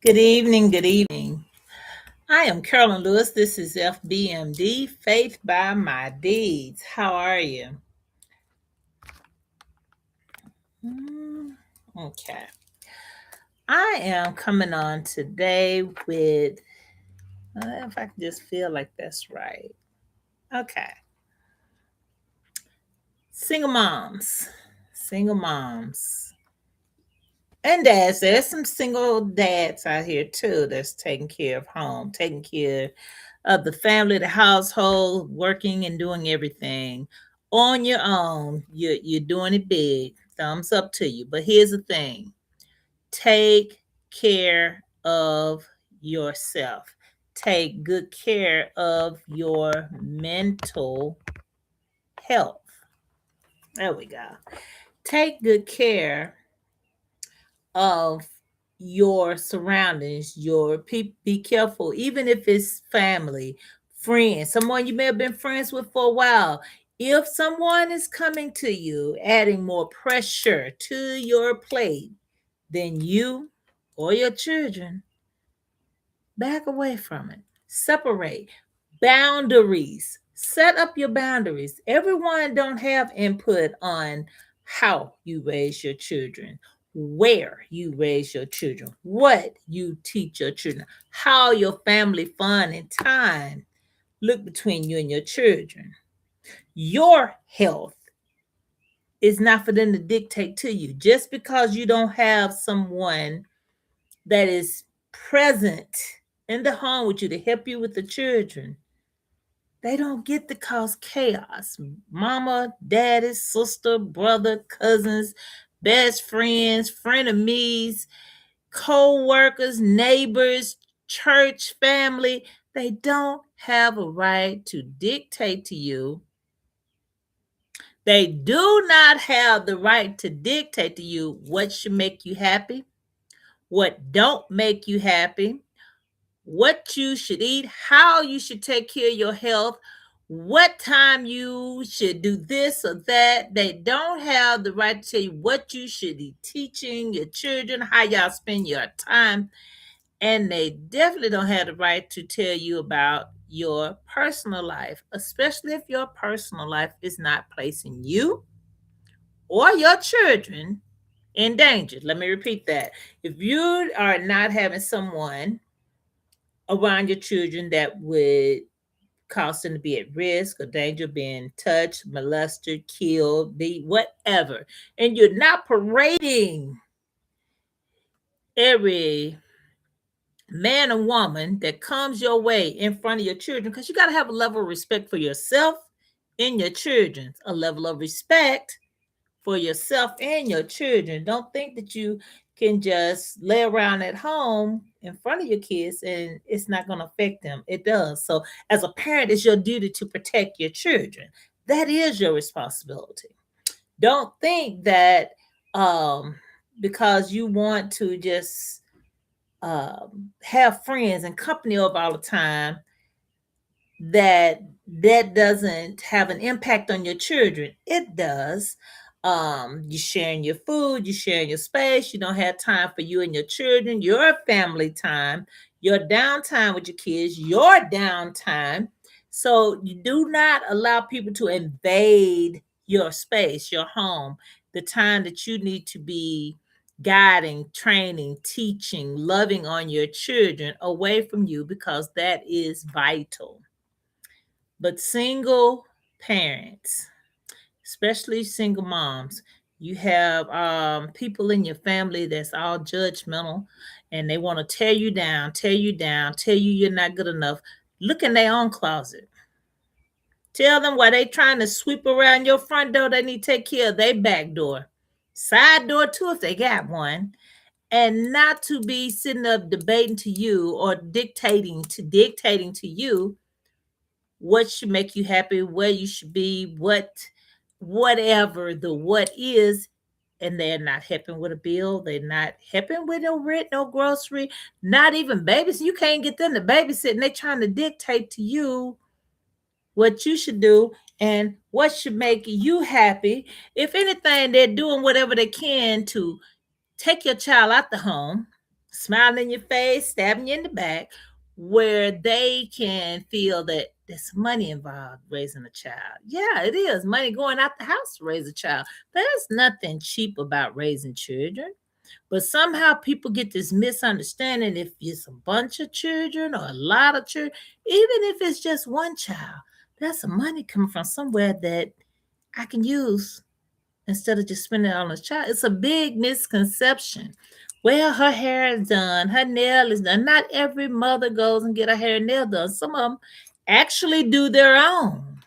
Good evening. Good evening. I am Carolyn Lewis. This is FBMD, Faith by My Deeds. How are you? Okay. I am coming on today with, if I can just feel like that's right. Okay. Single moms. Single moms. And dads. There's some single dads out here too that's taking care of home, taking care of the family, the household, working and doing everything on your own. You're doing it big. Thumbs up to you. But here's the thing: take care of yourself. Take good care of your mental health. There we go. Take good care of your surroundings, be careful, even if it's family, friends, someone you may have been friends with for a while. If someone is coming to you, adding more pressure to your plate than you or your children, back away from it. Separate. Boundaries. Set up your boundaries. Everyone don't have input on how you raise your children, where you raise your children, what you teach your children, how your family fun and time look between you and your children. Your health is not for them to dictate to you. Just because you don't have someone that is present in the home with you to help you with the children, they don't get to cause chaos. Mama, daddy, sister, brother, cousins, best friends, frenemies, co-workers, neighbors, church family, they don't have a right to dictate to you. They do not have the right to dictate to you what should make you happy, what don't make you happy, what you should eat, how you should take care of your health, what time you should do this or that. They don't have the right to tell you what you should be teaching your children, how y'all spend your time. And they definitely don't have the right to tell you about your personal life, especially if your personal life is not placing you or your children in danger. Let me repeat that. If you are not having someone around your children that would cause them to be at risk or danger of being touched, molested, killed, be whatever, and you're not parading every man and woman that comes your way in front of your children, because you got to have a level of respect for yourself and your children, a level of respect for yourself and your children. Don't think that you can just lay around at home in front of your kids and it's not going to affect them. It does. So, as a parent, it's your duty to protect your children. That is your responsibility. Don't think that um, because you want to just have friends and company over all the time, that doesn't have an impact on your children. It does. You sharing your food, you sharing your space, you don't have time for you and your children, your family time, your downtime with your kids, your downtime. So you do not allow people to invade your space, your home, the time that you need to be guiding, training, teaching, loving on your children away from you, because that is vital. But single parents, especially single moms, you have people in your family that's all judgmental, and they want to tear you down, tear you down, tell you you're not good enough. Look in their own closet. Tell them while they trying to sweep around your front door, they need to take care of their back door, side door too if they got one, and not to be sitting up debating to you or dictating to you what should make you happy, where you should be, whatever the what is, and they're not helping with a bill, they're not helping with no rent, no grocery, not even babies. You can't get them to babysit, and they're trying to dictate to you what you should do and what should make you happy. If anything, they're doing whatever they can to take your child out the home, smiling in your face, stabbing you in the back, where they can feel that there's money involved raising a child. Yeah, it is money going out the house to raise a child. There's nothing cheap about raising children. But somehow people get this misunderstanding if it's a bunch of children or a lot of children, even if it's just one child, that's some money coming from somewhere that I can use instead of just spending it on a child. It's a big misconception. Well, her hair is done, her nail is done. Not every mother goes and get her hair and nail done. Some of them actually do their own.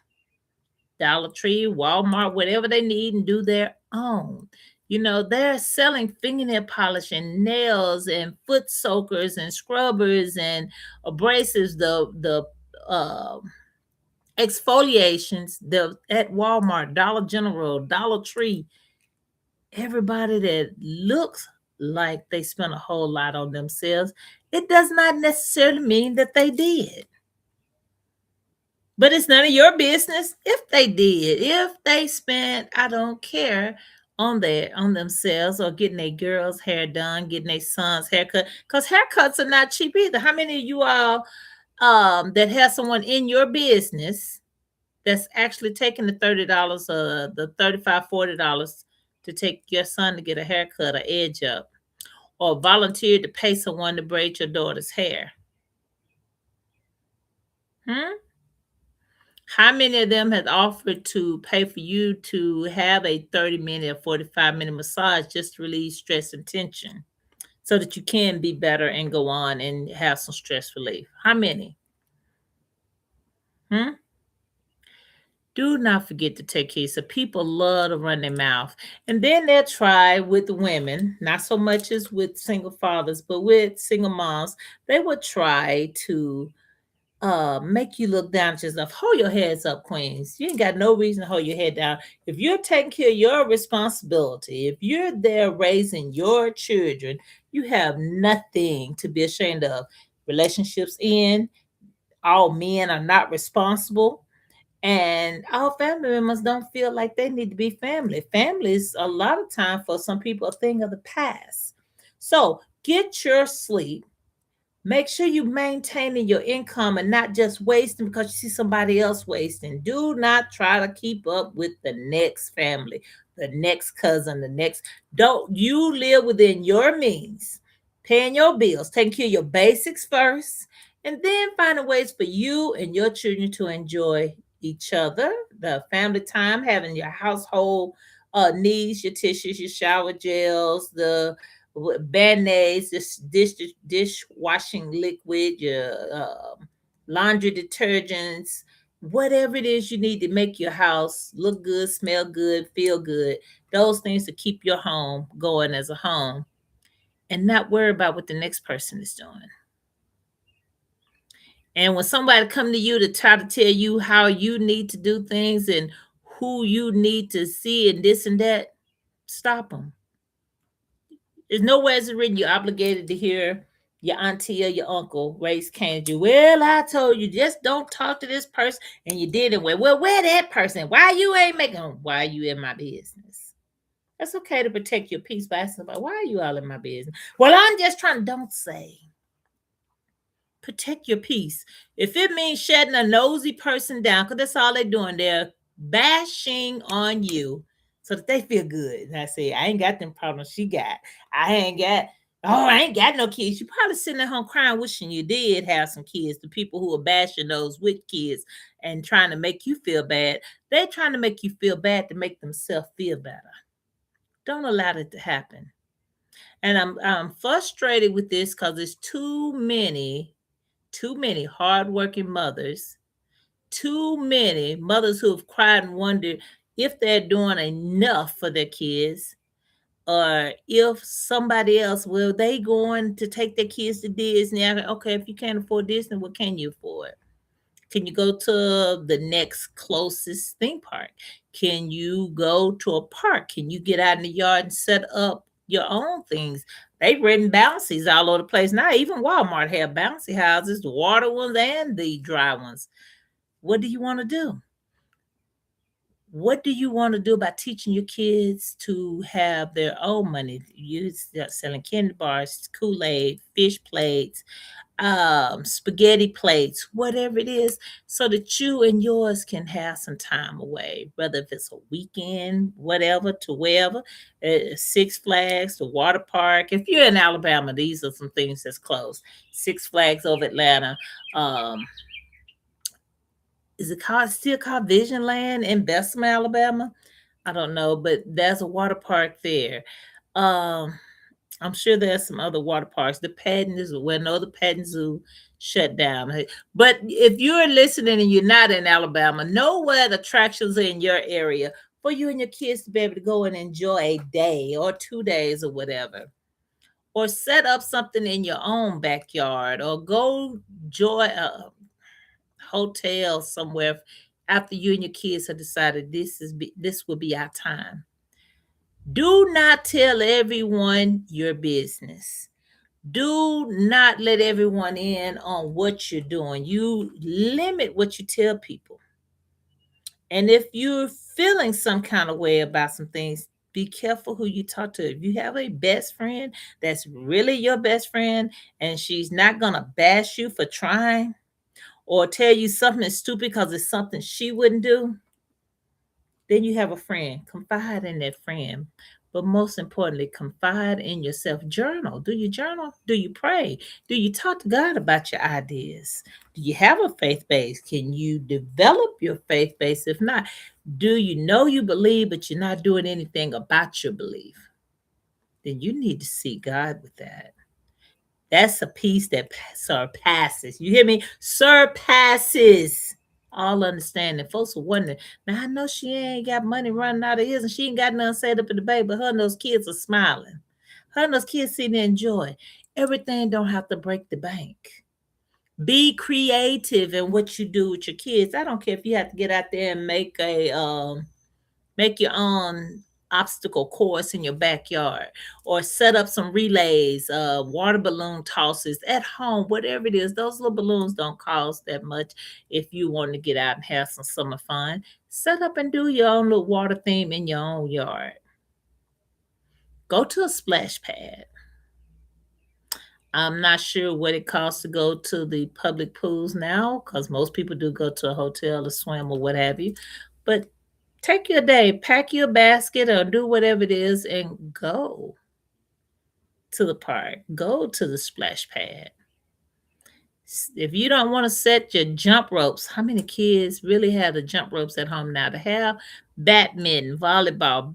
Dollar Tree, Walmart, whatever they need, and do their own. They're selling fingernail polish and nails and foot soakers and scrubbers and abrasives, the uh, exfoliations, the at Walmart, Dollar General, Dollar Tree. Everybody that looks like they spent a whole lot on themselves, it does not necessarily mean that they did. But it's none of your business if they did. If they spent, I don't care, on themselves or getting their girl's hair done, getting their son's haircut. Because haircuts are not cheap either. How many of you all that have someone in your business that's actually taking the $30 or the $35, $40 to take your son to get a haircut or edge up, or volunteered to pay someone to braid your daughter's hair? Hmm? How many of them has offered to pay for you to have a 30-minute or 45-minute massage just to release stress and tension so that you can be better and go on and have some stress relief? How many? Hmm? Do not forget to take care. So people love to run their mouth. And then they'll try with the women, not so much as with single fathers, but with single moms, they would try to make you look down at yourself. Hold your heads up, queens. You ain't got no reason to hold your head down. If you're taking care of your responsibility, if you're there raising your children, you have nothing to be ashamed of. Relationships end. All men are not responsible. And all family members don't feel like they need to be family. Families, a lot of time for some people, a thing of the past. So get your sleep. Make sure you maintaining your income and not just wasting because you see somebody else wasting. Do not try to keep up with the next family, the next cousin, the next. Don't you live within your means, paying your bills, taking care of your basics first, and then finding ways for you and your children to enjoy each other, the family time, having your household needs, your tissues, your shower gels, the band-aids, this dishwashing liquid, your laundry detergents, whatever it is you need to make your house look good, smell good, feel good. Those things to keep your home going as a home, and not worry about what the next person is doing. And when somebody come to you to try to tell you how you need to do things and who you need to see and this and that, stop them. There's nowhere it's written you're obligated to hear your auntie or your uncle raise cane at you. Well, I told you, just don't talk to this person, and you did it. Well, where that person? Why you ain't making? Why you in my business? That's okay to protect your peace by asking about why are you all in my business. Well, I'm just trying. Don't say. Protect your peace. If it means shutting a nosy person down, because that's all they're doing, they're bashing on you so that they feel good. And I say, I ain't got them problems she got. I ain't got no kids. You probably sitting at home crying, wishing you did have some kids. The people who are bashing those with kids and trying to make you feel bad, they're trying to make you feel bad to make themselves feel better. Don't allow it to happen. And I'm frustrated with this because there's too many hardworking mothers, too many mothers who have cried and wondered if they're doing enough for their kids, or if somebody else, will they going to take their kids to Disney? Okay, if you can't afford Disney, what can you afford? Can you go to the next closest theme park? Can you go to a park? Can you get out in the yard and set up your own things? They've written bouncies all over the place now. Even Walmart have bouncy houses, the water ones and the dry ones. What do you want to do? What do you want to do about teaching your kids to have their own money? You start selling candy bars, Kool-Aid, fish plates, spaghetti plates, whatever it is, so that you and yours can have some time away, whether if it's a weekend, whatever, to wherever, Six Flags, the water park. If you're in Alabama, these are some things that's closed. Six Flags over Atlanta. Um, is it called still called Vision Land in Bessemer, Alabama? I don't know, but there's a water park there. Um, I'm sure there's some other water parks. The Patton Zoo, well, no, the Patton Zoo shut down. But if you're listening and you're not in Alabama, know what attractions are in your area for you and your kids to be able to go and enjoy a day or 2 days or whatever. Or set up something in your own backyard or go joy a hotel somewhere after you and your kids have decided this will be our time. Do not tell everyone your business. Do not let everyone in on what you're doing. You limit what you tell people. And if you're feeling some kind of way about some things, be careful who you talk to. If you have a best friend that's really your best friend and she's not going to bash you for trying or tell you something is stupid because it's something she wouldn't do, then you have a friend. Confide in that friend. But most importantly, confide in yourself. Journal. Do you journal? Do you pray? Do you talk to God about your ideas? Do you have a faith base? Can you develop your faith base? If not, do you know you believe, but you're not doing anything about your belief? Then you need to seek God with that. That's a peace that surpasses. You hear me? Surpasses all understanding. Folks are wondering. Now I know she ain't got money running out of his, and she ain't got nothing set up in the bank, but her and those kids are smiling. Her and those kids see and enjoy. Everything don't have to break the bank. Be creative in what you do with your kids. I don't care if you have to get out there and make your own obstacle course in your backyard or set up some relays, water balloon tosses at home, whatever it is. Those little balloons don't cost that much if you want to get out and have some summer fun. Set up and do your own little water theme in your own yard. Go to a splash pad. I'm not sure what it costs to go to the public pools now because most people do go to a hotel to swim or what have you. But take your day, pack your basket or do whatever it is and go to the park. Go to the splash pad. If you don't want to set your jump ropes, how many kids really have the jump ropes at home now? To have badminton, volleyball,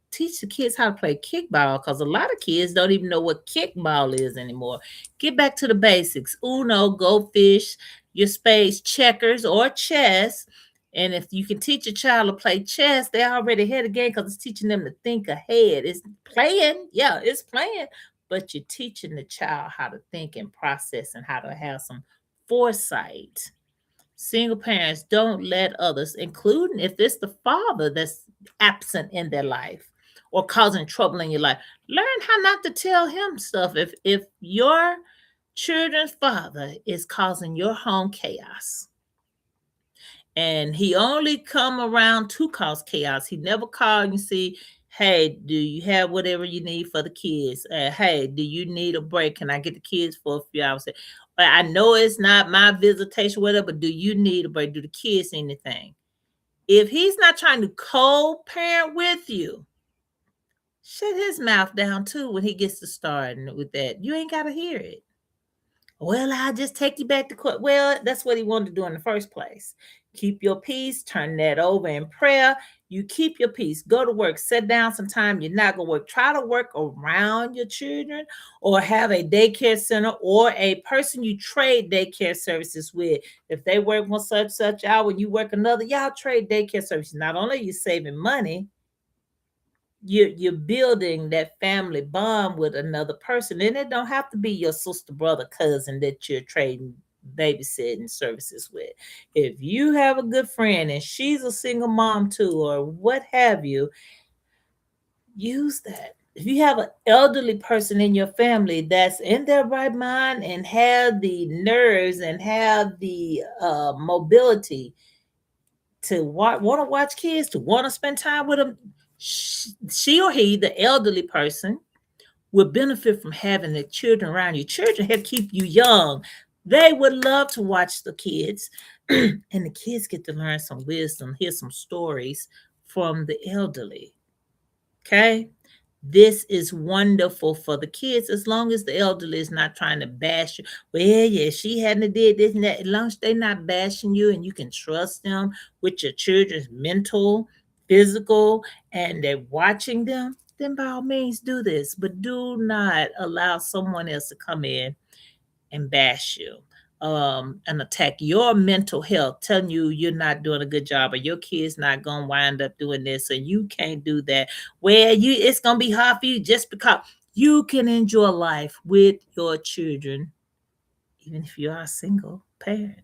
teach the kids how to play kickball because a lot of kids don't even know what kickball is anymore. Get back to the basics. Uno, go fish, your spades, checkers, or chess. And if you can teach a child to play chess, they're already ahead of the game because it's teaching them to think ahead. It's playing, yeah, it's playing, but you're teaching the child how to think and process and how to have some foresight. Single parents, don't let others, including if it's the father that's absent in their life or causing trouble in your life, learn how not to tell him stuff. If your children's father is causing your home chaos, and he only come around to cause chaos. He never called and see, hey, do you have whatever you need for the kids? Hey, do you need a break? Can I get the kids for a few hours? I know it's not my visitation, whatever, but do you need a break? Do the kids need anything? If he's not trying to co-parent with you, shut his mouth down too when he gets to starting with that. You ain't got to hear it. Well, I'll just take you back to court. Well, that's what he wanted to do in the first place. Keep your peace, turn that over in prayer. You keep your peace. Go to work, sit down sometime. You're not going to work. Try to work around your children or have a daycare center or a person you trade daycare services with. If they work one such hour and you work another, y'all trade daycare services. Not only are you saving money, you're building that family bond with another person, and it don't have to be your sister, brother, cousin that you're trading babysitting services with. If you have a good friend and she's a single mom too, or what have you, use that. If you have an elderly person in your family that's in their right mind and have the nerves and have the mobility, to want to watch kids, to want to spend time with them, she or he, the elderly person, would benefit from having the children around you. Children help keep you young. They would love to watch the kids, and the kids get to learn some wisdom, hear some stories from the elderly. Okay? This is wonderful for the kids as long as the elderly is not trying to bash you. Well, yeah, she hadn't did this and that. As long as they're not bashing you and you can trust them with your children's mental, physical, and they're watching them, then by all means do this. But do not allow someone else to come in and bash you, and attack your mental health, telling you you're not doing a good job or your kid's not gonna wind up doing this and you can't do that. Well, it's gonna be hard for you just because you can enjoy life with your children, even if you are a single parent.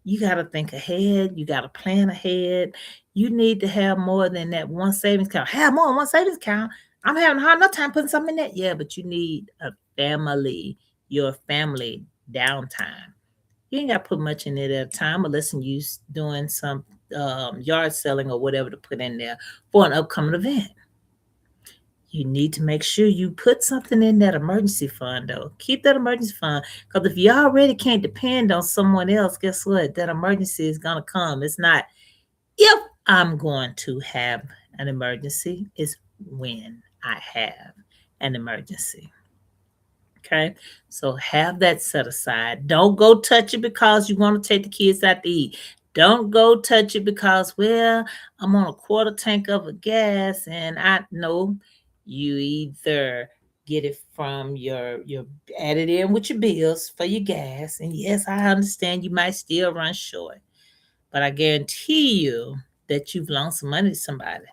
You got to think ahead. You got to plan ahead. You need to have more than that one savings account. Have more than one savings account. I'm having a hard enough time putting something in that. Yeah, but you need a family, your family downtime. You ain't got to put much in it at a time unless you doing some yard selling or whatever to put in there for an upcoming event. You need to make sure you put something in that emergency fund, though. Keep that emergency fund, because if you already can't depend on someone else, guess what? That emergency is going to come. It's not if I'm going to have an emergency, it's when I have an emergency. Okay, so have that set aside. Don't go touch it because you want to take the kids out to eat. Don't go touch it because, well, I'm on a quarter tank of a gas and I know you either get it from your add it in with your bills for your gas. And yes, I understand you might still run short, but I guarantee you that you've loaned some money to somebody.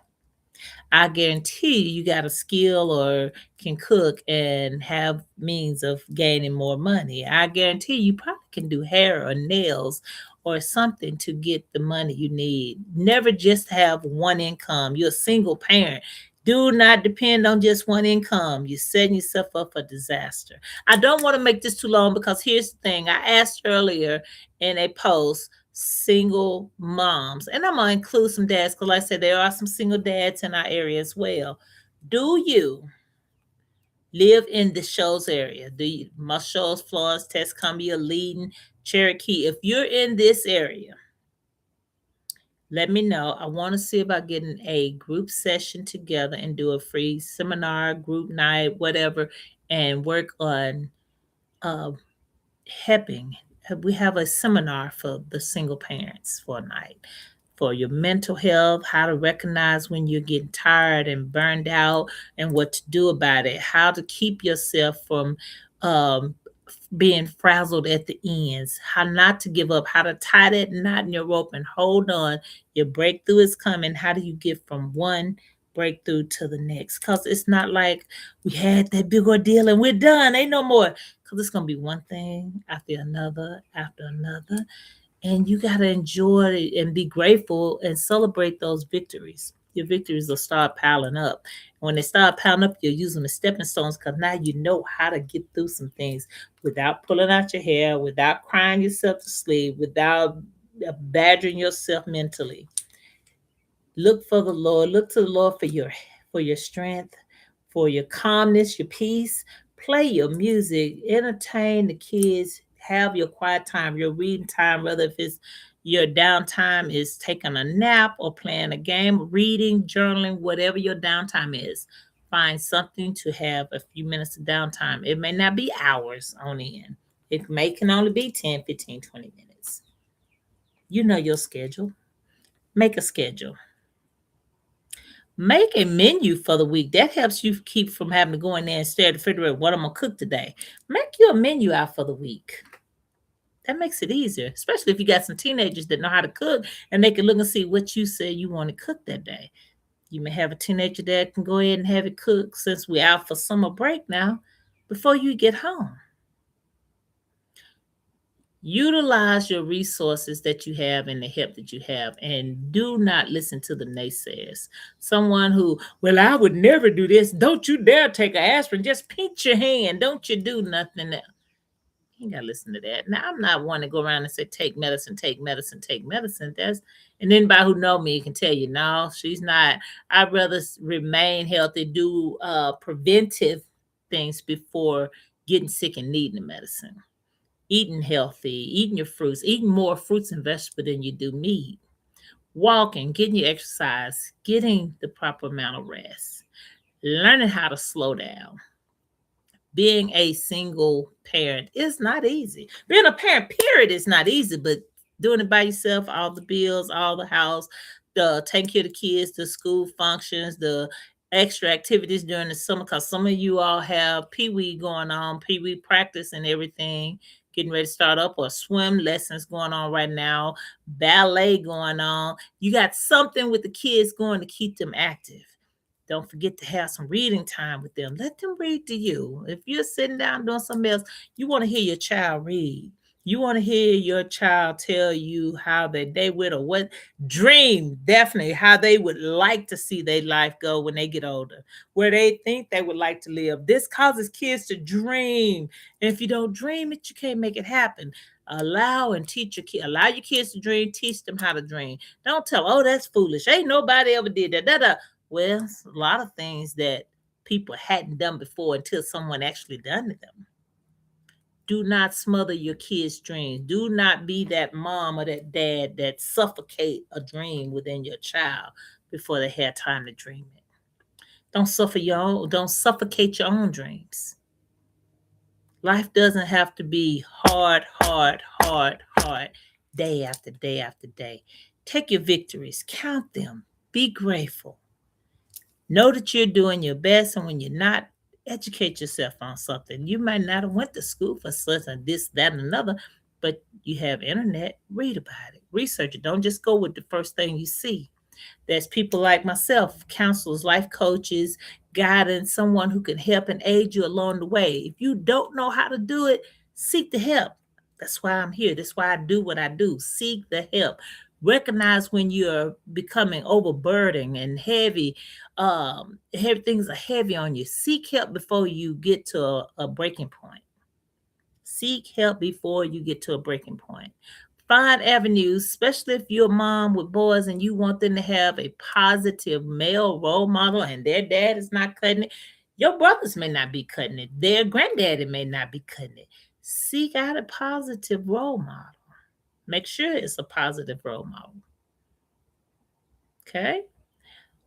I guarantee you got a skill or can cook and have means of gaining more money. I guarantee you probably can do hair or nails or something to get the money you need. Never just have one income. You're a single parent. Do not depend on just one income. You're setting yourself up for disaster. I don't want to make this too long because here's the thing. I asked earlier in a post, single moms, and I'm gonna include some dads because, like I said, there are some single dads in our area as well. Do you live in the Shoals area? Do you, Must Shoals, Florence, Tuscumbia, Leading, Cherokee? If you're in this area, let me know. I want to see about getting a group session together and do a free seminar, group night, whatever, and work on uh, helping. We have a seminar for the single parents for a night for your mental health, how to recognize when you're getting tired and burned out and what to do about it, how to keep yourself from um, being frazzled at the ends, how not to give up, how to tie that knot in your rope and hold on. Your breakthrough is coming. How do you get from one breakthrough to the next? Because it's not like we had that big ordeal and we're done. Ain't no more. Because it's going to be one thing after another. And you got to enjoy it and be grateful and celebrate those victories. Your victories will start piling up. When they start piling up, you'll use them as stepping stones because now you know how to get through some things without pulling out your hair, without crying yourself to sleep, without badgering yourself mentally. Look for the Lord. Look to the Lord for your strength, for your calmness, your peace. Play your music, entertain the kids, have your quiet time, your reading time, whether if it's your downtime is taking a nap or playing a game, reading, journaling, whatever your downtime is. Find something to have a few minutes of downtime. It may not be hours on end. It may can only be 10, 15, 20 minutes. You know your schedule. Make a schedule. Make a menu for the week. That helps you keep from having to go in there and stare at the refrigerator what I'm gonna cook today. Make you a menu out for the week. That makes it easier, especially if you got some teenagers that know how to cook and they can look and see what you said you want to cook that day. You may have a teenager that can go ahead and have it cooked since we're out for summer break now before you get home. Utilize your resources that you have and the help that you have, and do not listen to the naysayers. Someone who, well, I would never do this. Don't you dare take an aspirin. Just pinch your hand. Don't you do nothing else. You ain't gotta listen to that. Now I'm not one to go around and say take medicine, take medicine, take medicine. That's and anybody who know me can tell you, no, she's not. I'd rather remain healthy, do preventive things before getting sick and needing the medicine. Eating healthy, eating your fruits, eating more fruits and vegetables than you do meat, walking, getting your exercise, getting the proper amount of rest, learning how to slow down. Being a single parent is not easy. Being a parent, period, is not easy, but doing it by yourself, all the bills, all the house, the taking care of the kids, the school functions, the extra activities during the summer, because some of you all have pee-wee going on, pee-wee practice and everything, getting ready to start up, or swim lessons going on right now, ballet going on. You got something with the kids going to keep them active. Don't forget to have some reading time with them. Let them read to you. If you're sitting down doing something else, you want to hear your child read. You want to hear your child tell you how their day would, or what dream, definitely how they would like to see their life go when they get older, where they think they would like to live. This causes kids to dream. And if you don't dream it, you can't make it happen. Allow and teach your kid, allow your kids to dream, teach them how to dream. Don't tell, oh, that's foolish. Ain't nobody ever did that. Well, it's a lot of things that people hadn't done before until someone actually done them. Do not smother your kids' dreams. Do not be that mom or that dad that suffocate a dream within your child before they had time to dream it. Don't suffocate your own dreams. Life doesn't have to be hard, hard, hard, hard, day after day after day. Take your victories, count them, be grateful. Know that you're doing your best, and when you're not, educate yourself on something. You might not have went to school for such and this, that, and another, but you have internet. Read about it, research it. Don't just go with the first thing you see. There's people like myself, counselors, life coaches, guidance, someone who can help and aid you along the way. If you don't know how to do it, seek the help. That's why I'm here. That's why I do what I do. Seek the help. Recognize when you're becoming overburdened and heavy. Heavy things are heavy on you. Seek help before you get to a breaking point. Seek help before you get to a breaking point. Find avenues, especially if you're a mom with boys and you want them to have a positive male role model and their dad is not cutting it. Your brothers may not be cutting it. Their granddaddy may not be cutting it. Seek out a positive role model. Make sure it's a positive role model. Okay?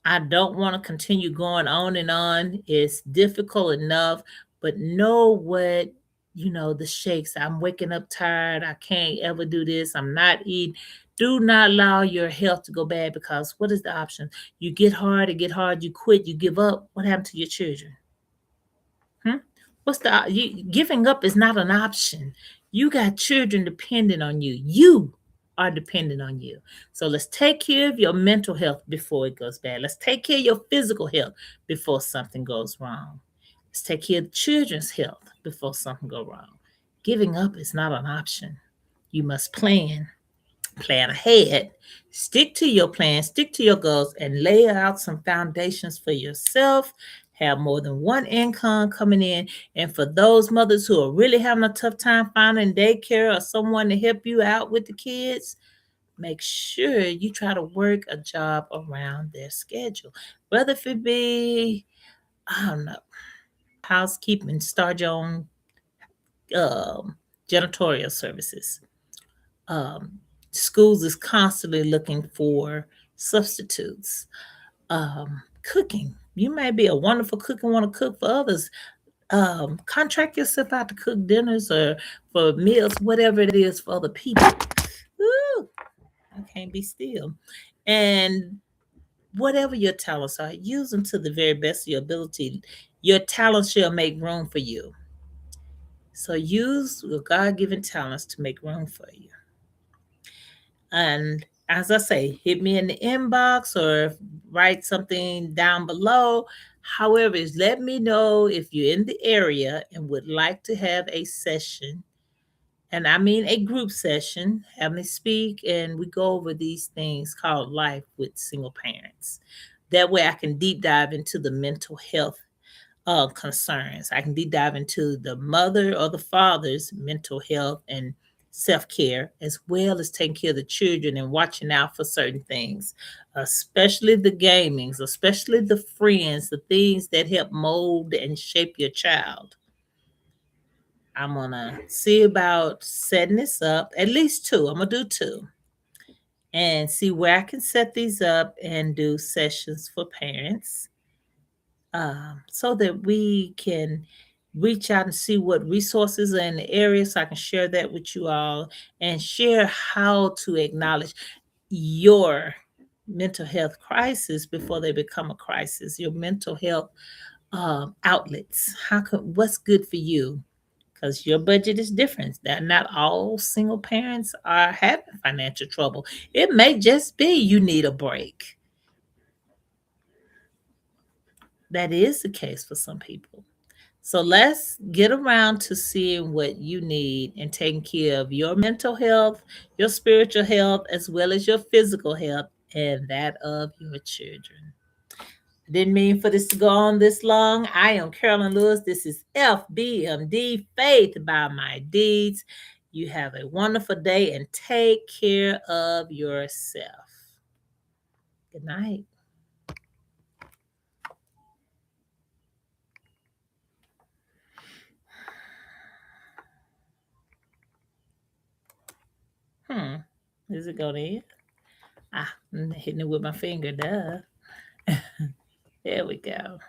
I don't want to continue going on and on. It's difficult enough, but know what, the shakes. I'm waking up tired. I can't ever do this. I'm not eating. Do not allow your health to go bad, because what is the option? You get hard, you quit, you give up. What happened to your children? Hmm? Giving up is not an option. You got children depending on you. You are dependent on you. So let's take care of your mental health before it goes bad. Let's take care of your physical health before something goes wrong. Let's take care of the children's health before something goes wrong. Giving up is not an option. You must plan ahead, stick to your plan, stick to your goals, and lay out some foundations for yourself. Have more than one income coming in. And for those mothers who are really having a tough time finding daycare or someone to help you out with the kids, make sure you try to work a job around their schedule. Whether if it be, I don't know, housekeeping, start your own um, janitorial services. Um, Schools is constantly looking for substitutes. Cooking. You may be a wonderful cook and want to cook for others. Contract yourself out to cook dinners or for meals, whatever it is for other people. Ooh, I can't be still. And whatever your talents are, use them to the very best of your ability. Your talents shall make room for you. So use your God given talents to make room for you. And as I say, hit me in the inbox or write something down below. However, is let me know if you're in the area and would like to have a session. And I mean a group session, have me speak, and we go over these things called life with single parents. That way I can deep dive into the mental health concerns. I can deep dive into the mother or the father's mental health and self care, as well as taking care of the children and watching out for certain things, especially the gamings, especially the friends, the things that help mold and shape your child. I'm gonna see about setting this up, at least two. I'm gonna do two and see where I can set these up and do sessions for parents, so that we can reach out and see what resources are in the area so I can share that with you all and share how to acknowledge your mental health crisis before they become a crisis, your mental health outlets. What's good for you? Because your budget is different. That not all single parents are having financial trouble. It may just be you need a break. That is the case for some people. So let's get around to seeing what you need and taking care of your mental health, your spiritual health, as well as your physical health and that of your children. Didn't mean for this to go on this long. I am Carolyn Lewis. This is FBMD, Faith by My Deeds. You have a wonderful day and take care of yourself. Good night. Hmm. Is it going to end? I'm hitting it with my finger. Duh. There we go.